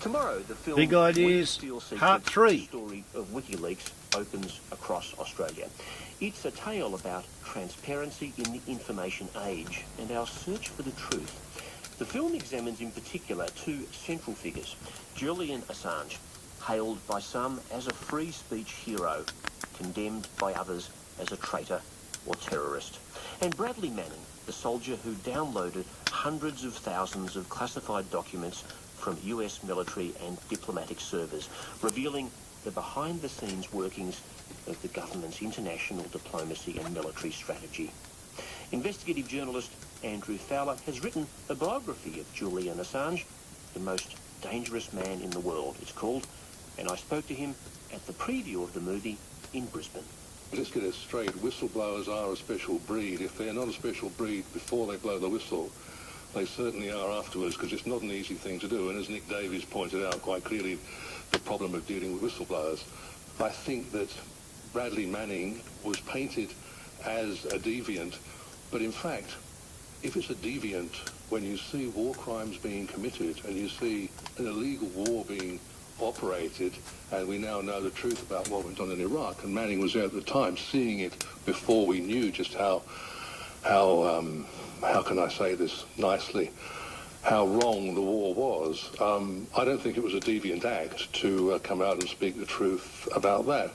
Tomorrow, the film Big Ideas, Part 3. The story of Wickileaks opens across Australia. It's a tale about transparency in the information age and our search for the truth. The film examines in particular two central figures. Julian Assange, hailed by some as a free speech hero, condemned by others as a traitor or terrorist. And Bradley Manning, the soldier who downloaded hundreds of thousands of classified documents from US military and diplomatic servers, revealing the behind-the-scenes workings of the government's international diplomacy and military strategy. Investigative journalist Andrew Fowler has written a biography of Julian Assange, the most dangerous man in the world, it's called, and I spoke to him at the preview of the movie in Brisbane. Let's get it straight. Whistleblowers are a special breed. If they're not a special breed before they blow the whistle, they certainly are afterwards, because it's not an easy thing to do. And as Nick Davies pointed out quite clearly, the problem of dealing with whistleblowers. I think that Bradley Manning was painted as a deviant, but in fact, if it's a deviant, when you see war crimes being committed and you see an illegal war being operated, and we now know the truth about what went on in Iraq, and Manning was there at the time, seeing it before we knew just how can I say this nicely, how wrong the war was. I don't think it was a deviant act to come out and speak the truth about that.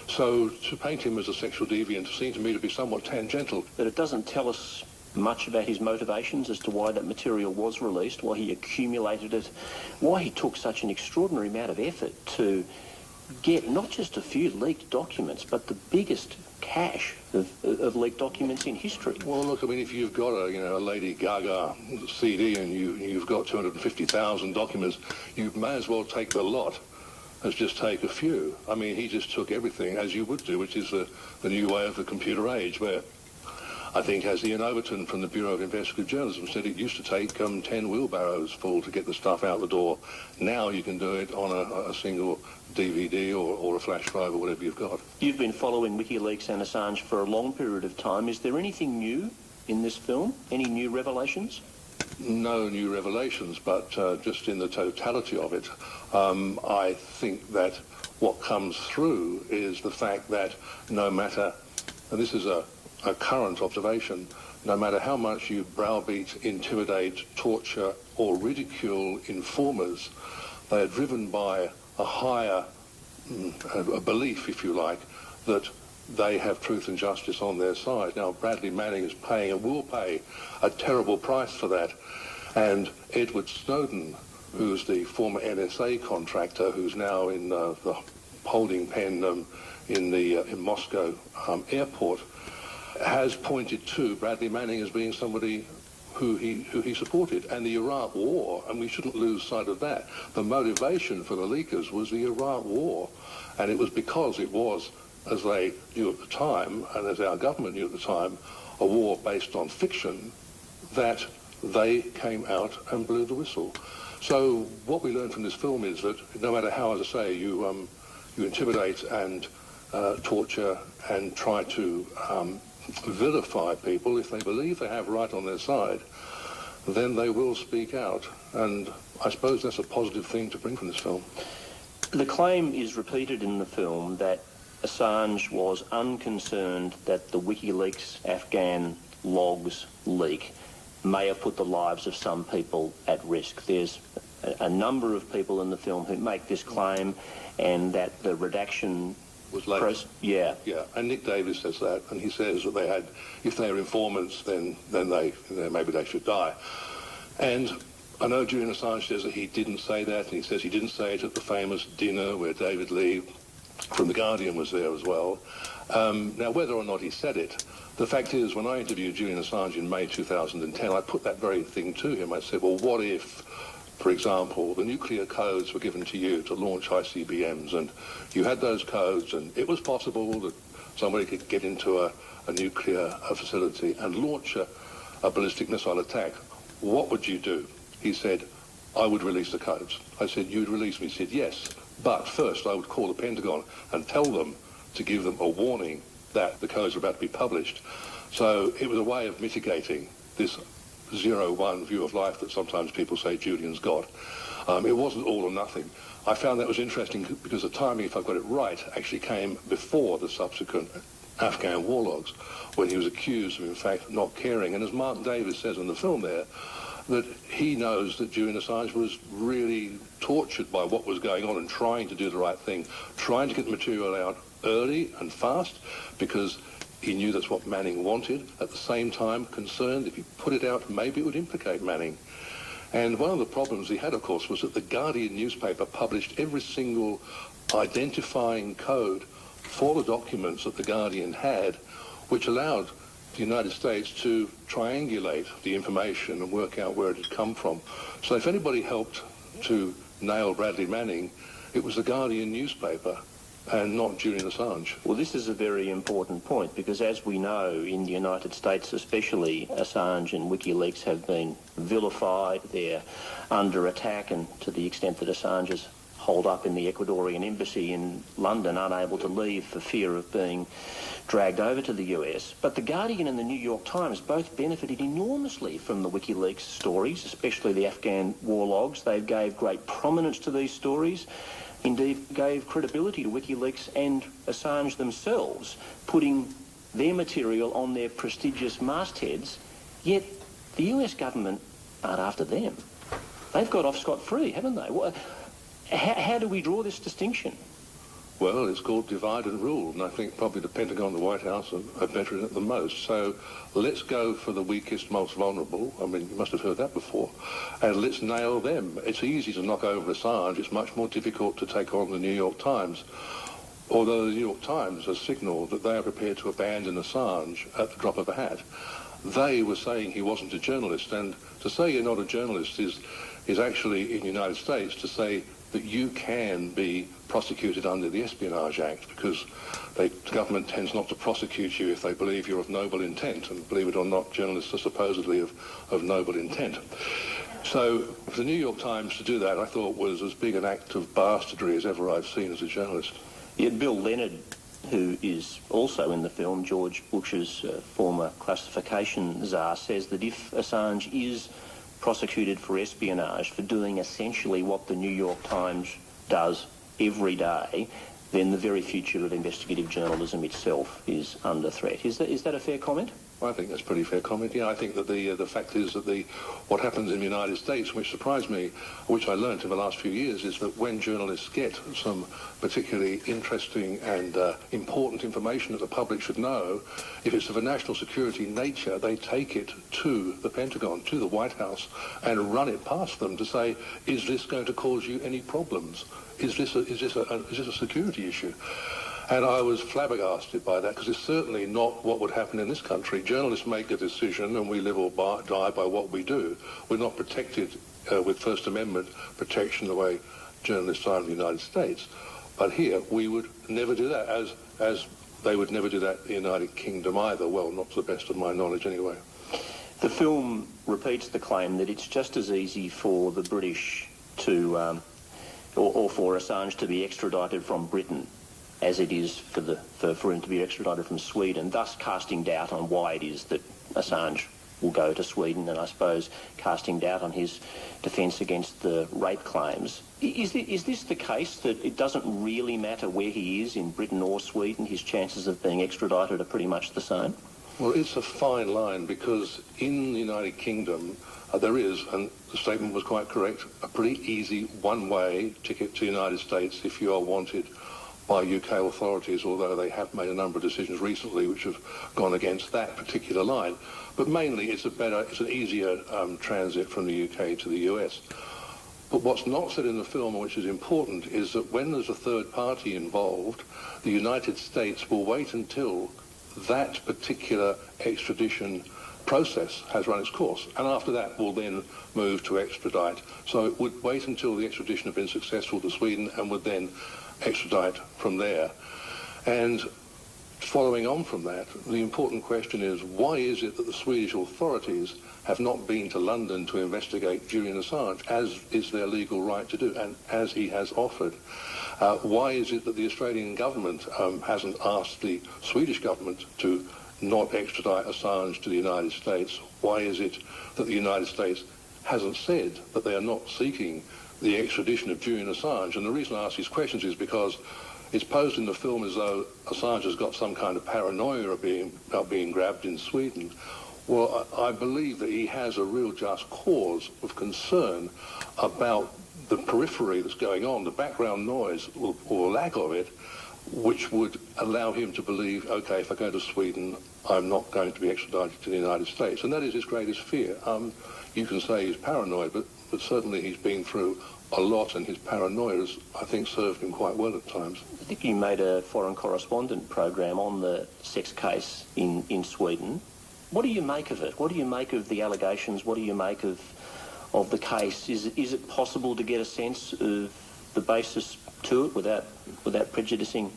So to paint him as a sexual deviant seemed to me to be somewhat tangential. But it doesn't tell us much about his motivations as to why that material was released, why he accumulated it, why he took such an extraordinary amount of effort to get not just a few leaked documents, but the biggest cache of leaked documents in history. Well, look, I mean, if you've got a Lady Gaga CD and you've got 250,000 documents, you may as well take the lot as just take a few. I mean, he just took everything, as you would do, which is the new way of the computer age, where I think, as Ian Overton from the Bureau of Investigative Journalism said, it used to take 10 wheelbarrows full to get the stuff out the door. Now you can do it on a single DVD or a flash drive or whatever you've got. You've been following WikiLeaks and Assange for a long period of time. Is there anything new in this film? Any new revelations? No new revelations, but just in the totality of it, I think that what comes through is the fact that no matter, and this is a current observation, no matter how much you browbeat, intimidate, torture or ridicule informers, they are driven by a higher a belief, if you like, that they have truth and justice on their side. Now, Bradley Manning is paying and will pay a terrible price for that. And Edward Snowden, who's the former NSA contractor, who's now in the holding pen in Moscow airport, has pointed to Bradley Manning as being somebody who he supported. And the Iraq War, and we shouldn't lose sight of that, the motivation for the leakers was the Iraq War. And it was because it was, as they knew at the time, and as our government knew at the time, a war based on fiction, that they came out and blew the whistle. So what we learned from this film is that no matter how, as I say, you intimidate and torture and try to vilify people, if they believe they have right on their side, then they will speak out. And I suppose that's a positive thing to bring from this film. The claim is repeated in the film that Assange was unconcerned that the WikiLeaks Afghan logs leak may have put the lives of some people at risk. There's a number of people in the film who make this claim, and that the redaction was late. Yeah. And Nick Davies says that, and he says that they had, if they are informants, then maybe they should die. And I know Julian Assange says that he didn't say that, and he says he didn't say it at the famous dinner where David Lee from The Guardian was there as well. Now, whether or not he said it, the fact is, when I interviewed Julian Assange in May 2010, I put that very thing to him. I said, well, what if, for example, the nuclear codes were given to you to launch ICBMs, and you had those codes, and it was possible that somebody could get into a nuclear facility and launch a ballistic missile attack. What would you do? He said, I would release the codes. I said, you'd release me? He said, yes. But first, I would call the Pentagon and tell them to give them a warning that the codes were about to be published. So it was a way of mitigating this 0-1 view of life that sometimes people say Julian's got. It wasn't all or nothing. I found that was interesting because the timing, if I've got it right, actually came before the subsequent Afghan war logs, when he was accused of, in fact, not caring. And as Mark Davis says in the film there, that he knows that Julian Assange was really tortured by what was going on and trying to do the right thing, trying to get the material out early and fast, because he knew that's what Manning wanted. At the same time, concerned if he put it out, maybe it would implicate Manning. And one of the problems he had, of course, was that the Guardian newspaper published every single identifying code for the documents that the Guardian had, which allowed the United States to triangulate the information and work out where it had come from. So if anybody helped to nail Bradley Manning, it was the Guardian newspaper and not Julian Assange. Well, this is a very important point, because as we know, in the United States especially, Assange and Wikileaks have been vilified. They're under attack, and to the extent that Assange is holed up in the Ecuadorian embassy in London, unable to leave for fear of being dragged over to the US. But The Guardian and the New York Times both benefited enormously from the WikiLeaks stories, especially the Afghan war logs. They gave great prominence to these stories, indeed gave credibility to WikiLeaks and Assange themselves, putting their material on their prestigious mastheads, yet the US government aren't after them. They've got off scot-free, haven't they? How do we draw this distinction? Well, it's called divide and rule, and I think probably the Pentagon and the White House are better in it than most. So let's go for the weakest, most vulnerable. I mean, you must have heard that before. And let's nail them. It's easy to knock over Assange. It's much more difficult to take on the New York Times. Although the New York Times has signalled that they are prepared to abandon Assange at the drop of a hat. They were saying he wasn't a journalist, and to say you're not a journalist is actually, in the United States, to say that you can be prosecuted under the Espionage Act, because the government tends not to prosecute you if they believe you're of noble intent, and believe it or not, journalists are supposedly of noble intent. So for the New York Times to do that, I thought was as big an act of bastardry as ever I've seen as a journalist. Yet Bill Leonard, who is also in the film, George Bush's former classification czar, says that if Assange is prosecuted for espionage, for doing essentially what the New York Times does every day, then the very future of investigative journalism itself is under threat. Is that a fair comment? I think that's a pretty fair comment. Yeah, I think that the fact is that what happens in the United States, which surprised me, which I learnt in the last few years, is that when journalists get some particularly interesting and important information that the public should know, if it's of a national security nature, they take it to the Pentagon, to the White House, and run it past them to say, is this going to cause you any problems? Is this a security issue? And I was flabbergasted by that, because it's certainly not what would happen in this country. Journalists make a decision and we live or die by what we do. We're not protected with First Amendment protection the way journalists are in the United States. But here, we would never do that, as they would never do that in the United Kingdom either. Well, not to the best of my knowledge anyway. The film repeats the claim that it's just as easy for the British to, or for Assange to be extradited from Britain as it is for him to be extradited from Sweden, thus casting doubt on why it is that Assange will go to Sweden, and I suppose casting doubt on his defence against the rape claims. Is this the case, that it doesn't really matter where he is, in Britain or Sweden, his chances of being extradited are pretty much the same? Well, it's a fine line, because in the United Kingdom there is, and the statement was quite correct, a pretty easy one-way ticket to the United States if you are wanted by UK authorities, although they have made a number of decisions recently which have gone against that particular line. But mainly it's an easier transit from the UK to the US. But what's not said in the film, which is important, is that when there's a third party involved, the United States will wait until that particular extradition process has run its course, and after that will then move to extradite. So it would wait until the extradition had been successful to Sweden and would then extradite from there. And following on from that, the important question is, why is it that the Swedish authorities have not been to London to investigate Julian Assange, as is their legal right to do, and as he has offered? Why is it that the Australian government hasn't asked the Swedish government to not extradite Assange to the United States? Why is it that the United States hasn't said that they are not seeking the extradition of Julian Assange. And the reason I ask these questions is because it's posed in the film as though Assange has got some kind of paranoia about being grabbed in Sweden. Well, I believe that he has a real just cause of concern about the periphery that's going on, the background noise or lack of it, which would allow him to believe, okay, if I go to Sweden, I'm not going to be extradited to the United States. And that is his greatest fear. You can say he's paranoid, but certainly he's been through a lot, and his paranoia has, I think, served him quite well at times. I think you made a foreign correspondent program on the sex case in Sweden. What do you make of it? What do you make of the allegations? What do you make of the case? Is it possible to get a sense of the basis to it without prejudicing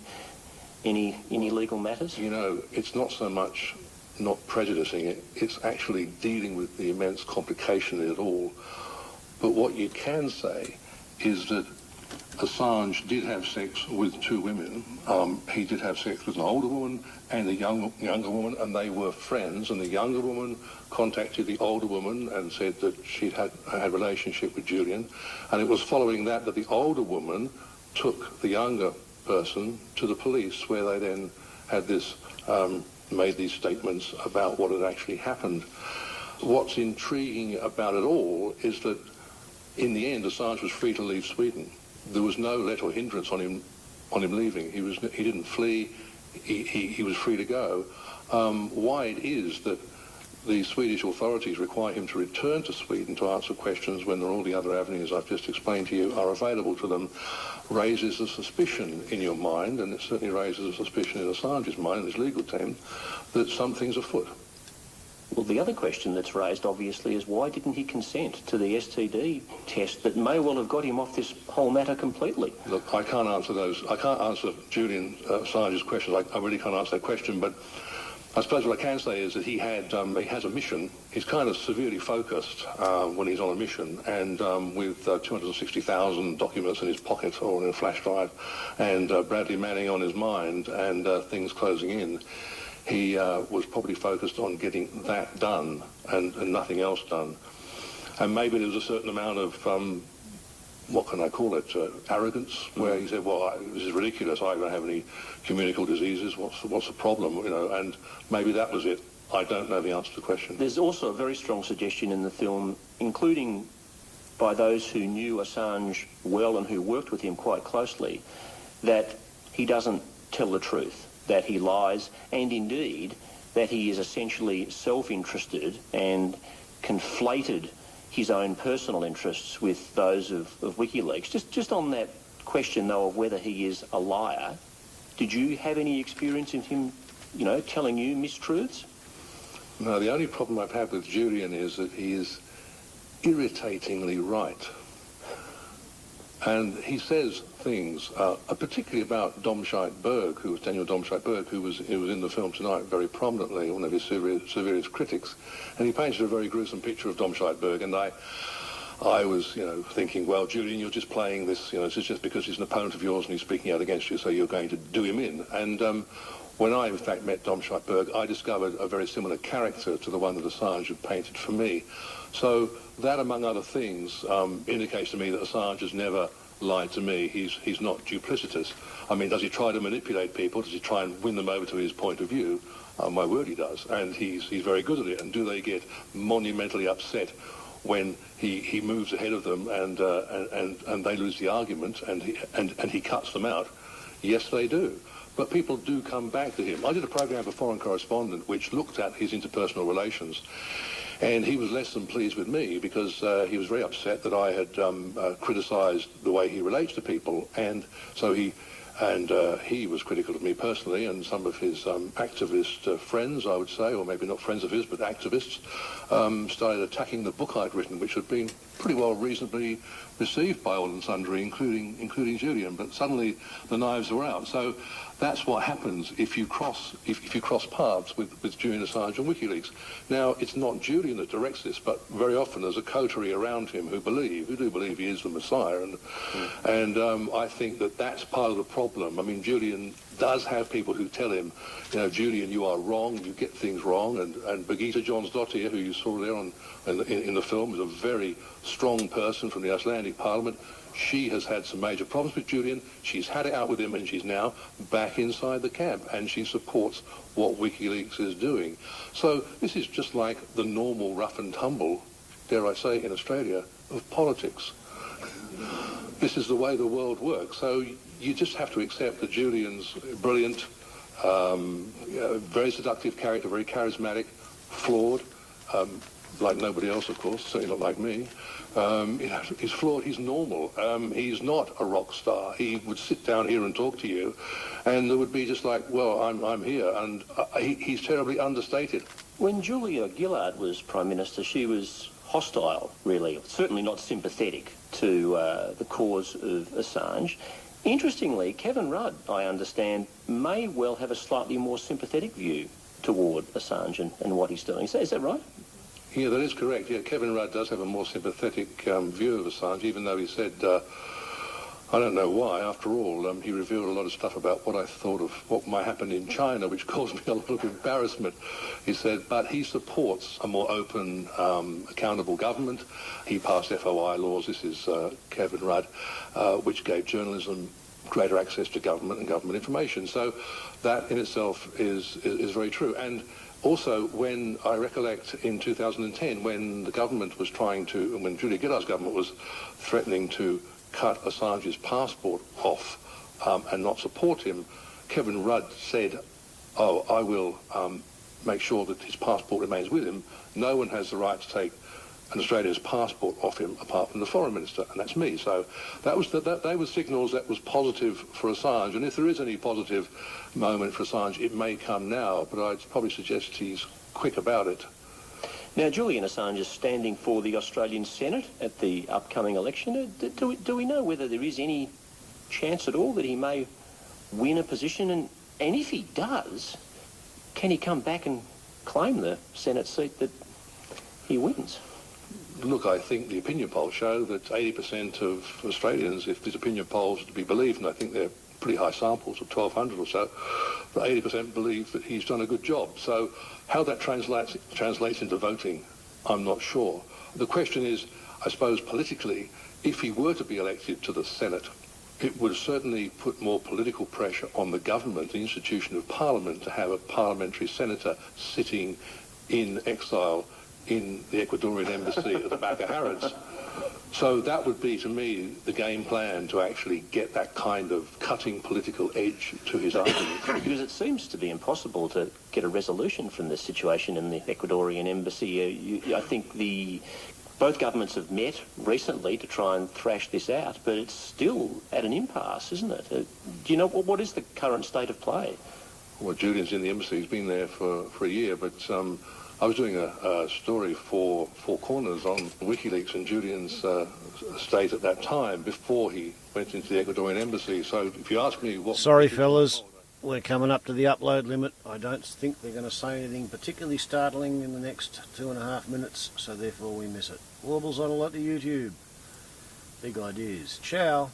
any legal matters? You know, it's not so much not prejudicing it, it's actually dealing with the immense complication in it all. But what you can say is that Assange did have sex with two women. He did have sex with an older woman and a younger woman, and they were friends. And the younger woman contacted the older woman and said that she'd had a relationship with Julian. And it was following that the older woman took the younger person to the police, where they then had this made these statements about what had actually happened. What's intriguing about it all is that in the end, Assange was free to leave Sweden. There was no let or hindrance on him leaving. He didn't flee. He was free to go. Why it is that the Swedish authorities require him to return to Sweden to answer questions when all the other avenues I've just explained to you are available to them raises a suspicion in your mind, and it certainly raises a suspicion in Assange's mind and his legal team, that something's afoot. Well, the other question that's raised, obviously, is why didn't he consent to the STD test that may well have got him off this whole matter completely? Look, I can't answer those. I can't answer Julian Assange's questions. I really can't answer that question, but I suppose what I can say is that he has a mission. He's kind of severely focused when he's on a mission, and with 260,000 documents in his pocket or in a flash drive, and Bradley Manning on his mind, and things closing in, he was probably focused on getting that done and nothing else done. And maybe there was a certain amount of, what can I call it, arrogance, where he said, well, this is ridiculous, I don't have any communicable diseases, what's the problem, you know, and maybe that was it. I don't know the answer to the question. There's also a very strong suggestion in the film, including by those who knew Assange well and who worked with him quite closely, that he doesn't tell the truth, that he lies, and indeed that he is essentially self-interested and conflated his own personal interests with those of WikiLeaks. Just on that question, though, of whether he is a liar, did you have any experience of him, you know, telling you mistruths? No, the only problem I've had with Julian is that he is irritatingly right. And he says things, particularly about Daniel Domscheit-Berg, who was in the film tonight very prominently, one of his severest critics. And he painted a very gruesome picture of Domscheit-Berg, and I was, you know, thinking, well, Julian, you're just playing this, you know, this is just because he's an opponent of yours and he's speaking out against you, so you're going to do him in. And when I, in fact, met Domscheit-Berg, I discovered a very similar character to the one that Assange had painted for me. So that, among other things, indicates to me that Assange has never lied to me. He's not duplicitous. I mean, does he try to manipulate people? Does he try and win them over to his point of view? My word, he does. And he's very good at it. And do they get monumentally upset when he moves ahead of them and they lose the argument and he cuts them out? Yes, they do. But people do come back to him. I did a program for Foreign Correspondent which looked at his interpersonal relations. And he was less than pleased with me because he was very upset that I had criticised the way he relates to people. And so he was critical of me personally, and some of his activist friends, I would say, or maybe not friends of his, but activists, started attacking the book I'd written, which had been pretty well reasonably received by all and sundry, including Julian. But suddenly the knives were out. So that's what happens if you cross paths with Julian Assange and WikiLeaks. Now, it's not Julian that directs this, but very often there's a coterie around him who do believe he is the Messiah, and I think that that's part of the problem. I mean, Julian does have people who tell him, you know, Julian, you are wrong, you get things wrong, and Birgitta Jonsdottir, who you saw there in the film, is a very strong person from the Icelandic Parliament. She has had some major problems with Julian. She's had it out with him, and she's now back inside the camp, and she supports what WikiLeaks is doing. So this is just like the normal rough and tumble, dare I say, in Australia, of politics. This is the way the world works. So you just have to accept that Julian's brilliant, very seductive character, very charismatic, flawed, like nobody else, of course, certainly not like me. He's flawed, he's normal. He's not a rock star. He would sit down here and talk to you, and there would be just like, well, I'm here, and he's terribly understated. When Julia Gillard was Prime Minister, she was hostile, really, certainly not sympathetic to the cause of Assange. Interestingly, Kevin Rudd, I understand, may well have a slightly more sympathetic view toward Assange and what he's doing. Is that right? Yeah, that is correct. Yeah, Kevin Rudd does have a more sympathetic view of Assange, even though he said, I don't know why, after all, he revealed a lot of stuff about what I thought of what might happen in China, which caused me a lot of embarrassment. He said, but he supports a more open, accountable government. He passed FOI laws, this is Kevin Rudd, which gave journalism greater access to government and government information. So that in itself is very true. And also, when I recollect in 2010, when the government was trying to, when Julia Gillard's government was threatening to cut Assange's passport off and not support him, Kevin Rudd said, oh, I will make sure that his passport remains with him. No one has the right to take an Australia's passport off him apart from the foreign minister, and that's me. So that was they were signals that was positive for Assange, and if there is any positive moment for Assange, it may come now, but I'd probably suggest he's quick about it. Now, Julian Assange is standing for the Australian Senate at the upcoming election. Do we know whether there is any chance at all that he may win a position? And if he does, can he come back and claim the Senate seat that he wins? Look, I think the opinion polls show that 80% of Australians, if these opinion polls are to be believed, and I think they're pretty high samples of 1,200 or so, but 80% believe that he's done a good job. So how that translates into voting, I'm not sure. The question is, I suppose politically, if he were to be elected to the Senate, it would certainly put more political pressure on the government, the institution of Parliament, to have a parliamentary senator sitting in exile in the Ecuadorian embassy at the Baca Harrods. So that would be, to me, the game plan to actually get that kind of cutting political edge to his argument. Because it seems to be impossible to get a resolution from this situation in the Ecuadorian embassy. I think both governments have met recently to try and thrash this out, but it's still at an impasse, isn't it? Do you know what is the current state of play? Well, Julian's in the embassy. He's been there for a year, but I was doing a story for Four Corners on WikiLeaks and Julian's state at that time before he went into the Ecuadorian embassy. So if you ask me what... Sorry, fellas, we're coming up to the upload limit. I don't think they're going to say anything particularly startling in the next 2.5 minutes, so therefore we miss it. Warbles on a lot to YouTube. Big ideas. Ciao.